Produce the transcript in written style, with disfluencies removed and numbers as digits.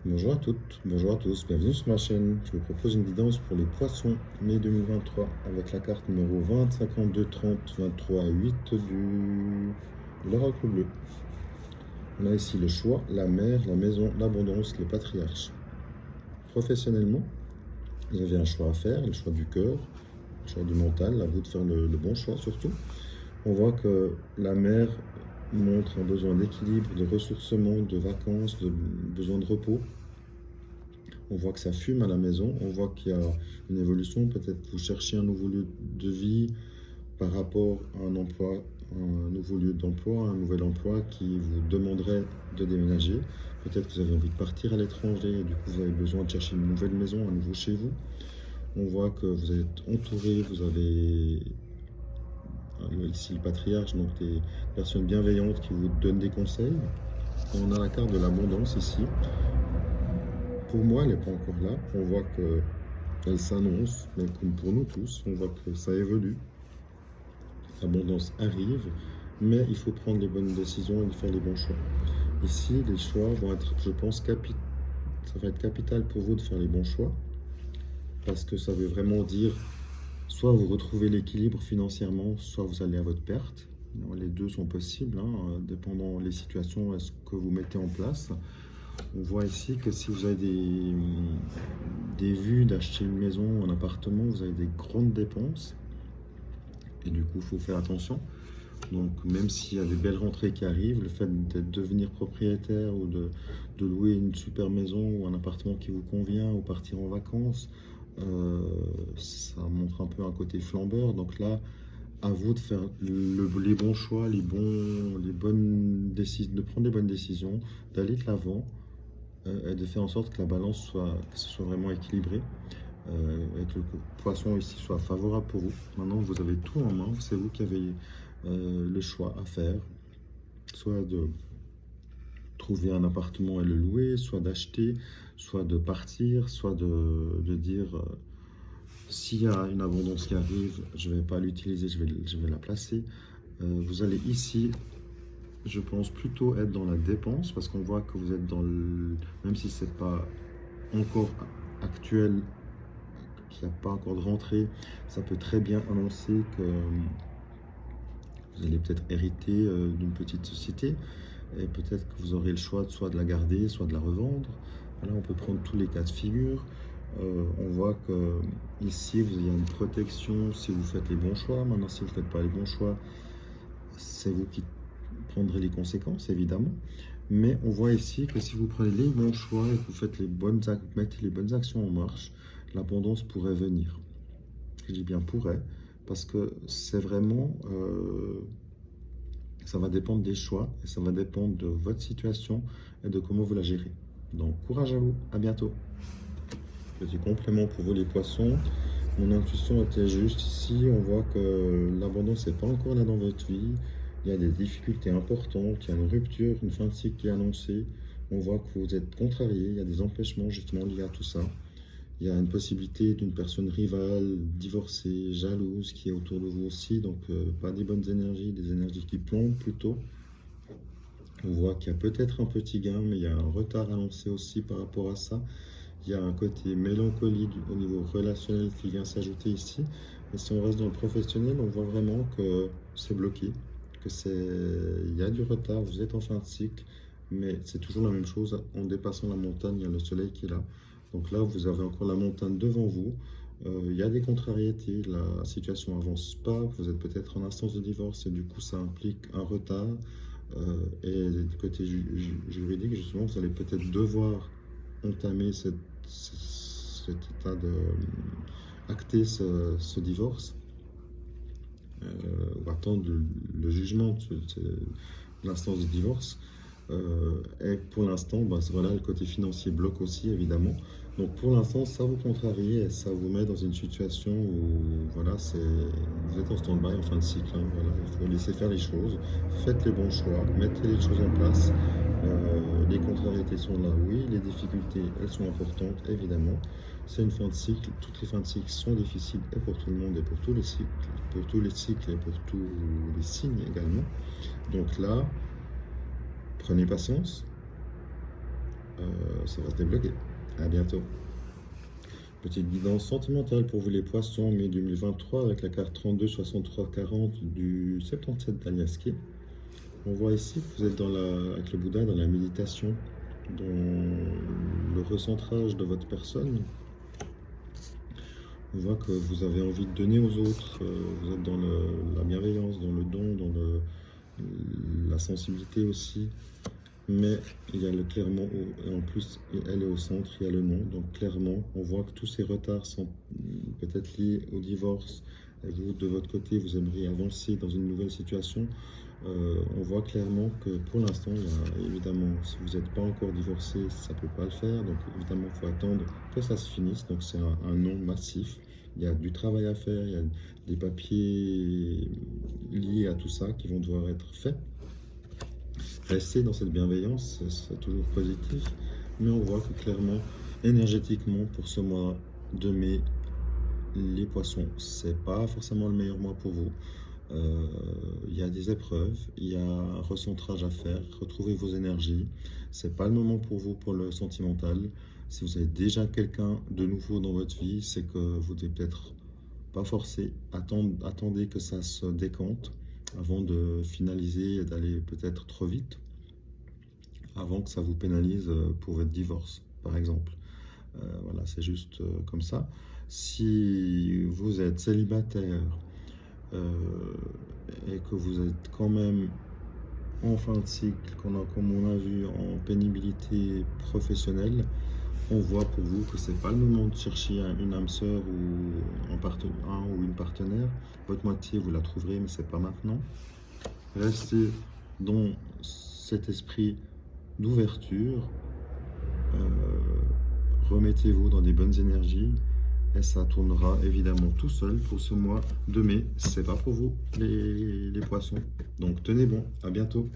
Bonjour à toutes, bonjour à tous, bienvenue sur ma chaîne. Je vous propose une guidance pour les poissons mai 2023 avec la carte numéro 20, 52, 30, 23 et 8 de l'oracle bleu. On a ici le choix, la mer, la maison, l'abondance, le patriarche. Professionnellement, vous avez un choix à faire, le choix du cœur, le choix du mental, à vous de faire le bon choix surtout. On voit que la mer montre un besoin d'équilibre, de ressourcement, de vacances, de besoin de repos. On voit que ça fume à la maison, on voit qu'il y a une évolution, peut-être que vous cherchez un nouveau lieu de vie par rapport à un emploi, un nouveau lieu d'emploi, un nouvel emploi qui vous demanderait de déménager. Peut-être que vous avez envie de partir à l'étranger et du coup vous avez besoin de chercher une nouvelle maison, un nouveau chez vous. On voit que vous êtes entouré, vous avez ici le patriarche, donc des personnes bienveillantes qui vous donnent des conseils. Et on a la carte de l'abondance ici. Pour moi, elle n'est pas encore là. On voit qu'elle s'annonce, mais comme pour nous tous, on voit que ça évolue. L'abondance arrive, mais il faut prendre les bonnes décisions et faire les bons choix. Ici, les choix vont être, je pense, ça va être capital pour vous de faire les bons choix, parce que ça veut vraiment dire, soit vous retrouvez l'équilibre financièrement, soit vous allez à votre perte. Les deux sont possibles, hein, dépendant des situations et ce que vous mettez en place. On voit ici que si vous avez des vues d'acheter une maison, un appartement, vous avez des grandes dépenses. Et du coup, il faut faire attention. Donc, même s'il y a des belles rentrées qui arrivent, le fait de devenir propriétaire ou de louer une super maison ou un appartement qui vous convient ou partir en vacances, ça montre un peu un côté flambeur. Donc là, à vous de faire les bons choix, les bonnes décisions, de prendre les bonnes décisions, d'aller de l'avant et de faire en sorte que la balance soit vraiment équilibrée, et que le poisson ici soit favorable pour vous. Maintenant, vous avez tout en main, c'est vous qui avez le choix à faire, soit de trouver un appartement et le louer, soit d'acheter, soit de partir, soit de dire s'il y a une abondance qui arrive, je ne vais pas l'utiliser, je vais la placer. Vous allez ici, je pense, plutôt être dans la dépense, parce qu'on voit que vous êtes dans le... Même si ce n'est pas encore actuel, qu'il n'y a pas encore de rentrée, ça peut très bien annoncer que vous allez peut-être hériter d'une petite société, et peut-être que vous aurez le choix soit de la garder, soit de la revendre. Là, on peut prendre tous les cas de figure. On voit que ici, il y a une protection si vous faites les bons choix. Maintenant, si vous ne faites pas les bons choix, c'est vous qui prendrez les conséquences, évidemment. Mais on voit ici que si vous prenez les bons choix et que vous faites mettez les bonnes actions en marche, l'abondance pourrait venir. Je dis bien pourrait, parce que c'est vraiment... ça va dépendre des choix et ça va dépendre de votre situation et de comment vous la gérez. Donc, courage à vous, à bientôt. Petit complément pour vous les poissons. Mon intuition était juste ici. On voit que l'abondance n'est pas encore là dans votre vie. Il y a des difficultés importantes. Il y a une rupture, une fin de cycle qui est annoncée. On voit que vous êtes contrarié. Il y a des empêchements justement liés à tout ça. Il y a une possibilité d'une personne rivale, divorcée, jalouse qui est autour de vous aussi. Donc, pas des bonnes énergies, des énergies qui plombent plutôt. On voit qu'il y a peut-être un petit gain, mais il y a un retard annoncé aussi par rapport à ça. Il y a un côté mélancolie au niveau relationnel qui vient s'ajouter ici. Mais si on reste dans le professionnel, on voit vraiment que c'est bloqué, il y a du retard, vous êtes en fin de cycle, mais c'est toujours la même chose. En dépassant la montagne, il y a le soleil qui est là. Donc là, vous avez encore la montagne devant vous. Il y a des contrariétés, la situation n'avance pas. Vous êtes peut-être en instance de divorce et du coup, ça implique un retard. Et du côté juridique, justement, vous allez peut-être devoir entamer cet état de acter ce divorce, ou attendre le jugement de l'instance de divorce. Et pour l'instant, voilà, le côté financier bloque aussi, évidemment. Donc pour l'instant, ça vous contrarie et ça vous met dans une situation où voilà, vous êtes en stand-by, en fin de cycle. Hein, voilà, il faut laisser faire les choses, faites les bons choix, mettez les choses en place. Les contrariétés sont là, oui, les difficultés, elles sont importantes, évidemment. C'est une fin de cycle, toutes les fins de cycle sont difficiles et pour tout le monde et pour tous les cycles, et pour tous les signes également. Donc là, prenez patience, ça va se débloquer. À bientôt. Petite guidance sentimentale pour vous les poissons, mai 2023, avec la carte 32 63 40 du 77 d'Aliaski. On voit ici que vous êtes avec le Bouddha dans la méditation, dans le recentrage de votre personne. On voit que vous avez envie de donner aux autres, vous êtes dans la bienveillance, dans le don, dans la sensibilité aussi. Mais il y a le clairement, et en plus elle est au centre, il y a le non. Donc clairement, on voit que tous ces retards sont peut-être liés au divorce. Et vous, de votre côté, vous aimeriez avancer dans une nouvelle situation. On voit clairement que pour l'instant, évidemment, si vous n'êtes pas encore divorcé, ça ne peut pas le faire. Donc évidemment, il faut attendre que ça se finisse. Donc c'est un non massif. Il y a du travail à faire, il y a des papiers liés à tout ça qui vont devoir être faits. Rester dans cette bienveillance, c'est toujours positif, mais on voit que clairement, énergétiquement, pour ce mois de mai, les poissons, c'est pas forcément le meilleur mois pour vous. Il y a des épreuves, il y a un recentrage à faire, retrouvez vos énergies. C'est pas le moment pour vous pour le sentimental. Si vous avez déjà quelqu'un de nouveau dans votre vie, c'est que vous devez peut-être pas forcer, attendez que ça se décante avant de finaliser et d'aller peut-être trop vite, avant que ça vous pénalise pour votre divorce, par exemple. Voilà, c'est juste comme ça. Si vous êtes célibataire et que vous êtes quand même en fin de cycle, comme on a vu, en pénibilité professionnelle, on voit pour vous que c'est pas le moment de chercher une âme sœur ou un ou une partenaire. Votre moitié, vous la trouverez, mais c'est pas maintenant. Restez dans cet esprit d'ouverture. Remettez-vous dans des bonnes énergies et ça tournera évidemment tout seul pour ce mois de mai. C'est pas pour vous les poissons. Donc tenez bon, à bientôt.